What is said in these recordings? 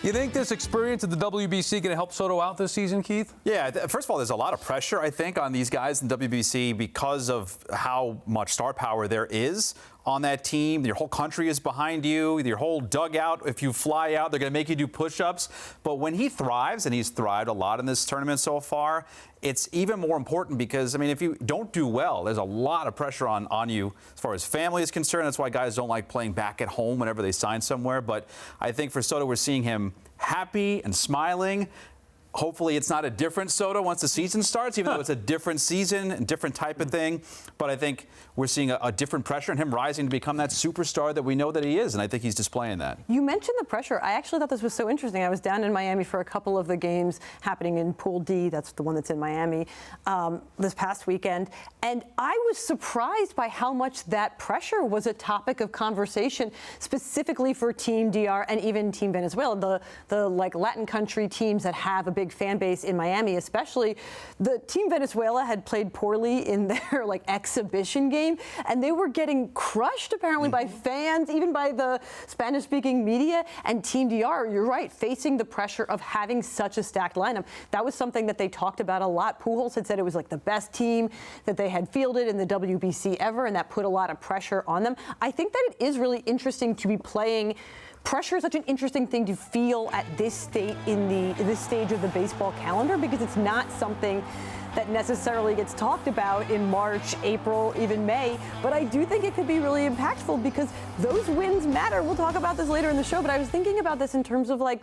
You think this experience at the WBC going to help Soto out this season, Keith? Yeah, first of all, there's a lot of pressure, I think, on these guys in WBC because of how much star power there is on that team. Your whole country is behind you, your whole dugout. If you fly out, they're going to make you do push-ups. But when he thrives, and he's thrived a lot in this tournament so far, it's even more important because, I mean, if you don't do well, there's a lot of pressure on you as far as family is concerned. That's why guys don't like playing back at home whenever they sign somewhere. But I think for Soto, we're seeing him happy and smiling. Hopefully it's not a different Soto once the season starts, even though it's a different season and different type of thing. But I think we're seeing a different pressure and him rising to become that superstar that we know that he is. And I think he's displaying that. You mentioned the pressure. I actually thought this was so interesting. I was down in Miami for a couple of the games happening in Pool D. That's the one that's in Miami this past weekend. And I was surprised by how much that pressure was a topic of conversation, specifically for Team DR and even Team Venezuela, the like Latin country teams that have a big fan base in Miami, especially. The Team Venezuela had played poorly in their like exhibition game, and they were getting crushed apparently by fans, even by the Spanish-speaking media. And Team DR, you're right, facing the pressure of having such a stacked lineup. That was something that they talked about a lot. Pujols had said it was like the best team that they had fielded in the WBC ever, and that put a lot of pressure on them. I think that it is really interesting to be playing. Pressure is such an interesting thing to feel at this stage this stage of the baseball calendar, because it's not something that necessarily gets talked about in March, April, even May. But I do think it could be really impactful because those wins matter. We'll talk about this later in the show, but I was thinking about this in terms of like,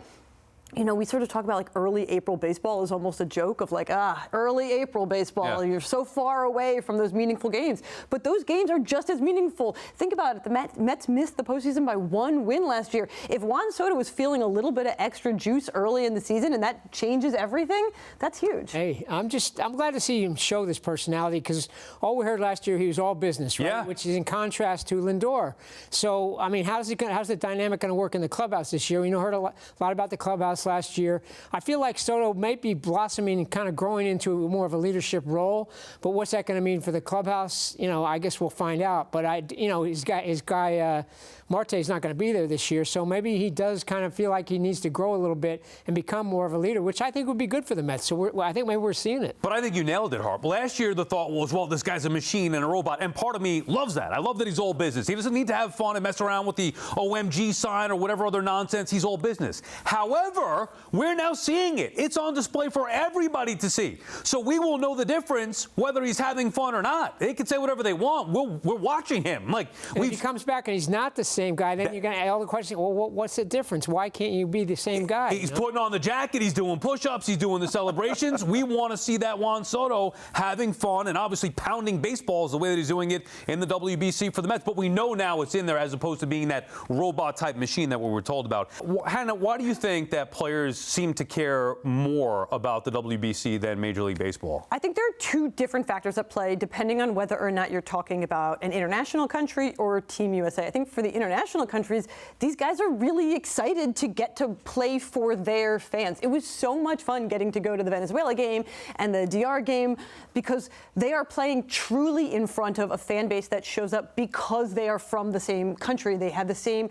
you know, we sort of talk about like early April baseball is almost a joke of like, early April baseball, You're so far away from those meaningful games. But those games are just as meaningful. Think about it. The Mets missed the postseason by one win last year. If Juan Soto was feeling a little bit of extra juice early in the season and that changes everything, that's huge. Hey, I'm glad to see him show this personality, because all we heard last year, he was all business, right? Yeah. Which is in contrast to Lindor. So, I mean, how's the dynamic going to work in the clubhouse this year? We heard a lot about the clubhouse last year. I feel like Soto might be blossoming and kind of growing into more of a leadership role, but what's that going to mean for the clubhouse? You know, I guess we'll find out. But his guy Marte's not going to be there this year, so maybe he does kind of feel like he needs to grow a little bit and become more of a leader, which I think would be good for the Mets. So I think maybe we're seeing it. But I think you nailed it, Harp. Last year, the thought was, well, this guy's a machine and a robot, and part of me loves that. I love that he's all business. He doesn't need to have fun and mess around with the OMG sign or whatever other nonsense. He's all business. However, we're now seeing it. It's on display for everybody to see. So we will know the difference whether he's having fun or not. They can say whatever they want. We're watching him. Like, if he comes back and he's not the same guy, then you're going to ask all the questions, well, what's the difference? Why can't you be the same guy? He's putting on the jacket. He's doing push-ups. He's doing the celebrations. We want to see that Juan Soto having fun and obviously pounding baseballs the way that he's doing it in the WBC for the Mets. But we know now it's in there as opposed to being that robot-type machine that we were told about. Hannah, why do you think that players seem to care more about the WBC than Major League Baseball? I think there are two different factors at play depending on whether or not you're talking about an international country or Team USA. I think for the international countries, these guys are really excited to get to play for their fans. It was so much fun getting to go to the Venezuela game and the DR game because they are playing truly in front of a fan base that shows up because they are from the same country. They have the same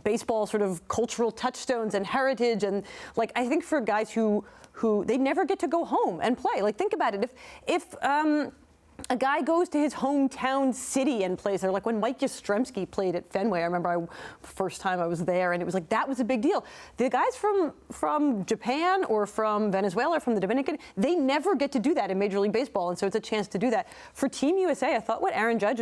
baseball sort of cultural touchstones and heritage. And like, I think for guys who they never get to go home and play. Like, think about it. If a guy goes to his hometown city and plays there, like when Mike Yastrzemski played at Fenway. I remember the first time I was there, and it was like, that was a big deal. The guys from Japan or from Venezuela or from the Dominican, they never get to do that in Major League Baseball, and so it's a chance to do that. For Team USA, I thought what Aaron Judge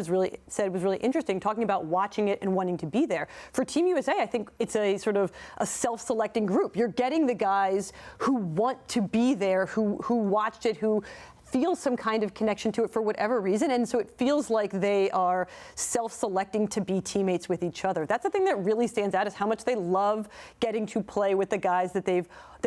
said was really interesting, talking about watching it and wanting to be there. For Team USA, I think it's a sort of a self-selecting group. You're getting the guys who want to be there, who watched it, who feel some kind of connection to it for whatever reason, and so it feels like they are self-selecting to be teammates with each other. That's the thing that really stands out, is how much they love getting to play with the guys that they've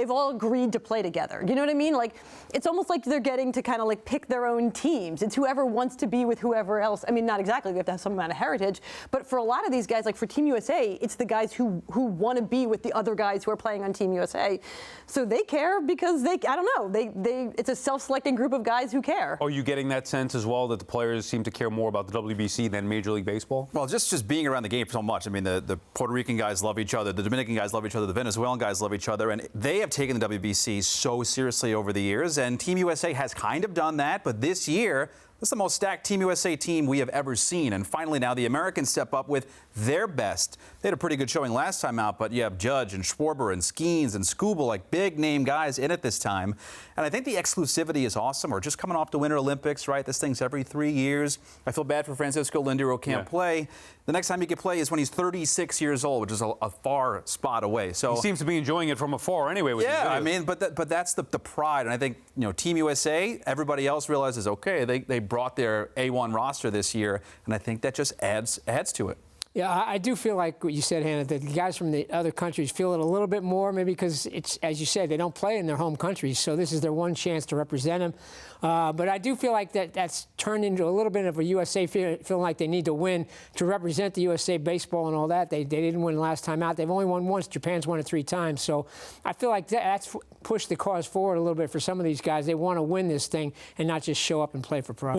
all agreed to play together. You know what I mean? Like, it's almost like they're getting to kind of like pick their own teams. It's whoever wants to be with whoever else. I mean, not exactly, we have to have some amount of heritage, but for a lot of these guys, like for Team USA, it's the guys who want to be with the other guys who are playing on Team USA. So they care because I don't know, it's a self-selecting group of guys guys who care. Are you getting that sense as well that the players seem to care more about the WBC than Major League Baseball? Well, just being around the game so much. I mean, the Puerto Rican guys love each other, the Dominican guys love each other, the Venezuelan guys love each other, and they have taken the WBC so seriously over the years, and Team USA has kind of done that, but this year, this is the most stacked Team USA team we have ever seen. And finally, now the Americans step up with their best. They had a pretty good showing last time out, but you have Judge and Schwarber and Skeens and Scooble, like big name guys in it this time. And I think the exclusivity is awesome. We're just coming off the Winter Olympics, right? This thing's every 3 years. I feel bad for Francisco Lindor, who can't play. The next time he can play is when he's 36 years old, which is a far spot away. So he seems to be enjoying it from afar anyway. With yeah, I mean, but that's the pride. And I think, Team USA, everybody else realizes, okay, they brought their A1 roster this year, and I think that just adds to it. Yeah, I do feel like what you said, Hannah, that the guys from the other countries feel it a little bit more, maybe because it's, as you said, they don't play in their home countries, so this is their one chance to represent them. But I do feel like that's turned into a little bit of a USA feeling like they need to win to represent the USA baseball and all that. They didn't win last time out. They've only won once. Japan's won it 3 times. So I feel like that's pushed the cause forward a little bit for some of these guys. They want to win this thing and not just show up and play for pride.